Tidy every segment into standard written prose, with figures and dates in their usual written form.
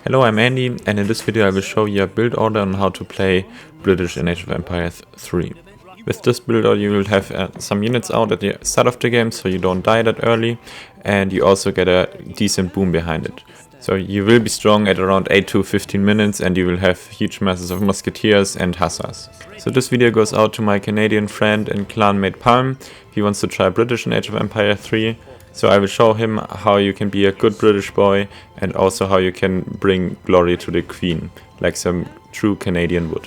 Hello, I'm Andy, and in this video I will show you a build order on how to play British in Age of Empires 3. With this build order you will have some units out at the start of the game, so you don't die that early, and you also get a decent boom behind it. So you will be strong at around 8 to 15 minutes, and you will have huge masses of musketeers and hussars. So this video goes out to my Canadian friend and clanmate Palm. He wants to try British in Age of Empires 3. So I will show him how you can be a good British boy and also how you can bring glory to the Queen, like some true Canadian would.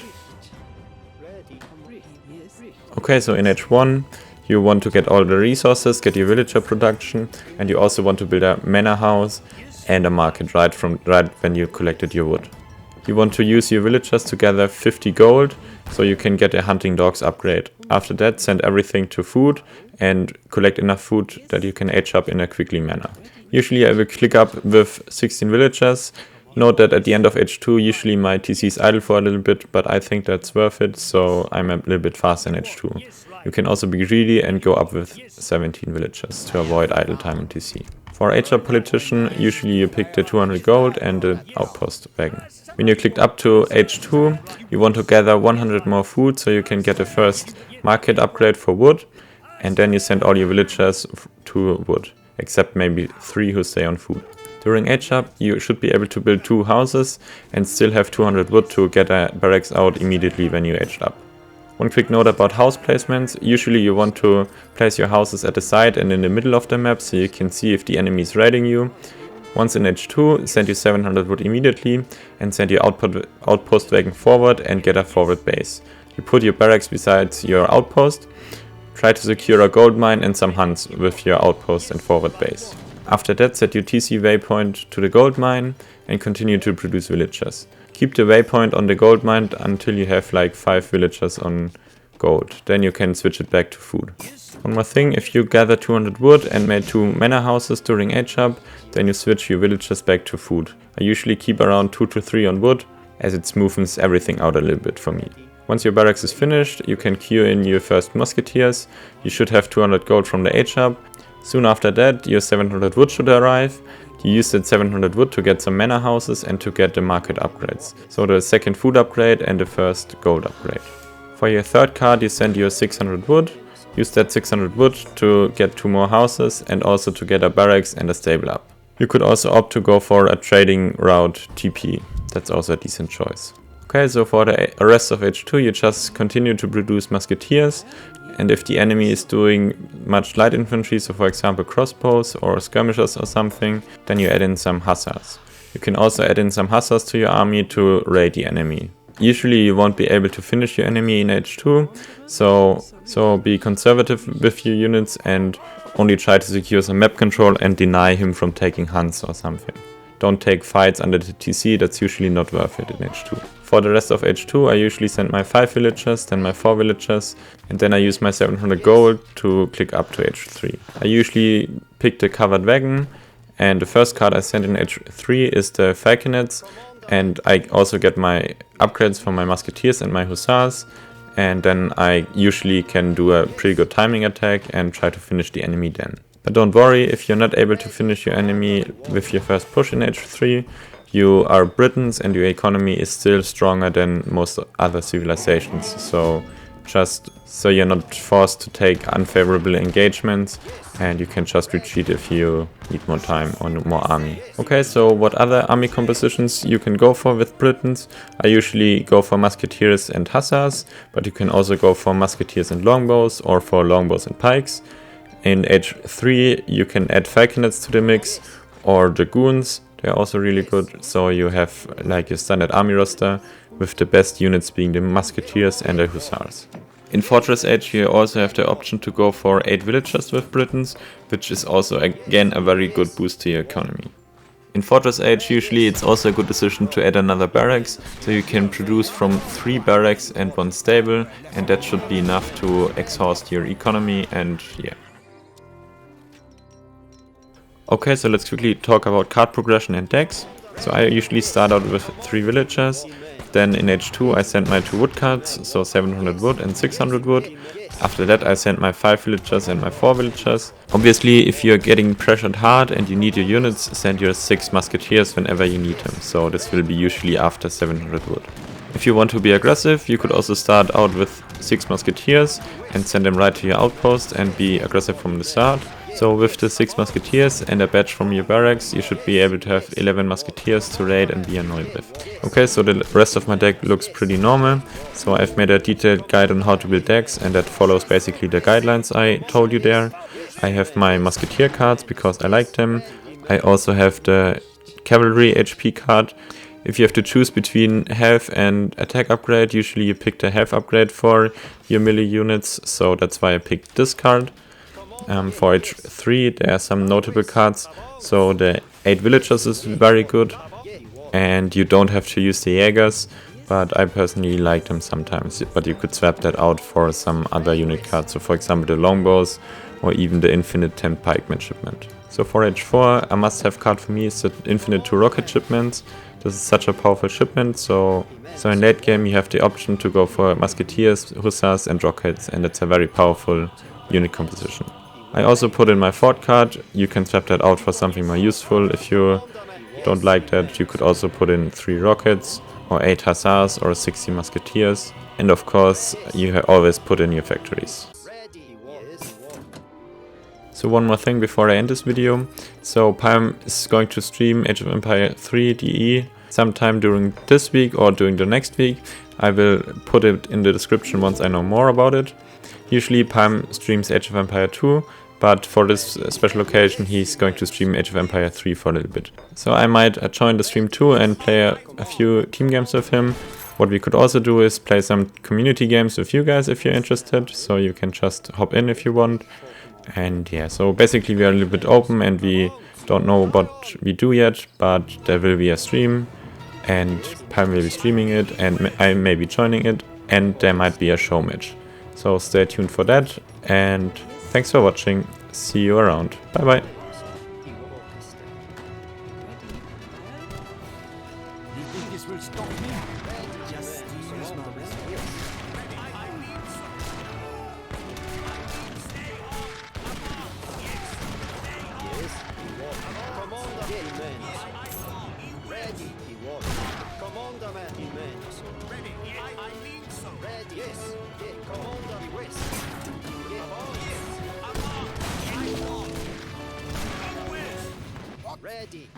Okay, so in H1 you want to get all the resources, get your villager production, and you also want to build a manor house and a market right when you collected your wood. You want to use your villagers to gather 50 gold, so you can get a hunting dogs upgrade. After that, send everything to food and collect enough food that you can age up in a quickly manner. Usually I will click up with 16 villagers. Note that at the end of H2 usually my TC is idle for a little bit, but I think that's worth it, so I'm a little bit faster in H2. You can also be greedy and go up with 17 villagers to avoid idle time in TC. For Ageup politician, usually you pick the 200 gold and the outpost wagon. When you clicked up to H2, you want to gather 100 more food so you can get the first market upgrade for wood, and then you send all your villagers to wood, except maybe 3 who stay on food. During Ageup, you should be able to build 2 houses and still have 200 wood to get a barracks out immediately when you aged up. One quick note about house placements. Usually you want to place your houses at the side and in the middle of the map so you can see if the enemy is raiding you. Once in H2, send your 700 wood immediately and send your outpost wagon forward and get a forward base. You put your barracks beside your outpost. Try to secure a gold mine and some hunts with your outpost and forward base. After that, set your TC waypoint to the gold mine and continue to produce villagers. Keep the waypoint on the gold mine until you have like 5 villagers on gold. Then you can switch it back to food. One more thing, if you gather 200 wood and made 2 manor houses during Ageup, then you switch your villagers back to food. I usually keep around 2 to 3 on wood, as it smoothens everything out a little bit for me. Once your barracks is finished, you can queue in your first musketeers. You should have 200 gold from the Ageup. Soon after that, your 700 wood should arrive. You use that 700 wood to get some manor houses and to get the market upgrades. So the second food upgrade and the first gold upgrade. For your third card, you send your 600 wood. Use that 600 wood to get 2 more houses and also to get a barracks and a stable up. You could also opt to go for a trading route TP. That's also a decent choice. Okay, so for the rest of H2 you just continue to produce musketeers, and if the enemy is doing much light infantry, so for example crossbows or skirmishers or something, then you add in some hussars. You can also add in some hussars to your army to raid the enemy. Usually you won't be able to finish your enemy in H2, so be conservative with your units and only try to secure some map control and deny him from taking hunts or something. Don't take fights under the TC, that's usually not worth it in H2. For the rest of H2 I usually send my 5 villagers, then my 4 villagers, and then I use my 700 gold to click up to H3. I usually pick the covered wagon, and the first card I send in H3 is the falconets, and I also get my upgrades for my musketeers and my hussars, and then I usually can do a pretty good timing attack and try to finish the enemy then. But don't worry, if you're not able to finish your enemy with your first push in H3, you are Britons and your economy is still stronger than most other civilizations. So you're not forced to take unfavorable engagements, and you can just retreat if you need more time or more army. Okay, so what other army compositions you can go for with Britons? I usually go for musketeers and hussars, but you can also go for musketeers and longbows or for longbows and pikes. In H3 you can add falconets to the mix or dragoons. They're also really good, so you have like your standard army roster with the best units being the musketeers and the hussars. In Fortress Age you also have the option to go for 8 villagers with Britons, which is also again a very good boost to your economy. In Fortress Age usually it's also a good decision to add another barracks, so you can produce from 3 barracks and 1 stable, and that should be enough to exhaust your economy, and yeah. Okay, so let's quickly talk about card progression and decks. So I usually start out with 3 villagers, then in H2 I send my 2 wood cards, so 700 wood and 600 wood. After that I send my 5 villagers and my 4 villagers. Obviously if you're getting pressured hard and you need your units, send your 6 musketeers whenever you need them. So this will be usually after 700 wood. If you want to be aggressive, you could also start out with 6 musketeers and send them right to your outpost and be aggressive from the start. So with the 6 musketeers and a badge from your barracks, you should be able to have 11 musketeers to raid and be annoyed with. Okay, so the rest of my deck looks pretty normal. So I've made a detailed guide on how to build decks, and that follows basically the guidelines I told you there. I have my musketeer cards because I like them. I also have the cavalry HP card. If you have to choose between health and attack upgrade, usually you pick the health upgrade for your melee units, so that's why I picked this card. For H3 there are some notable cards, so the 8 villagers is very good, and you don't have to use the Jaegers, but I personally like them sometimes, but you could swap that out for some other unit cards, so for example the longbows or even the infinite 10 pikeman shipment. So for H4 a must-have card for me is the infinite 2 rocket shipments. This is such a powerful shipment, so in late game you have the option to go for musketeers, hussars and rockets, and it's a very powerful unit composition. I also put in my fort card. You can swap that out for something more useful. If you don't like that, you could also put in 3 rockets or 8 hussars or 60 musketeers, and of course you always put in your factories. So one more thing before I end this video. So Palm is going to stream Age of Empire 3 DE sometime during this week or during the next week. I will put it in the description once I know more about it. Usually Palm streams Age of Empire 2, but for this special occasion he's going to stream Age of Empire 3 for a little bit. So I might join the stream too and play a few team games with him. What we could also do is play some community games with you guys if you're interested, so you can just hop in if you want. And yeah, so basically we are a little bit open and we don't know what we do yet, but there will be a stream and Palm will be streaming it and I may be joining it, and there might be a show match. So stay tuned for that, and thanks for watching. See you around. Bye bye. Ready.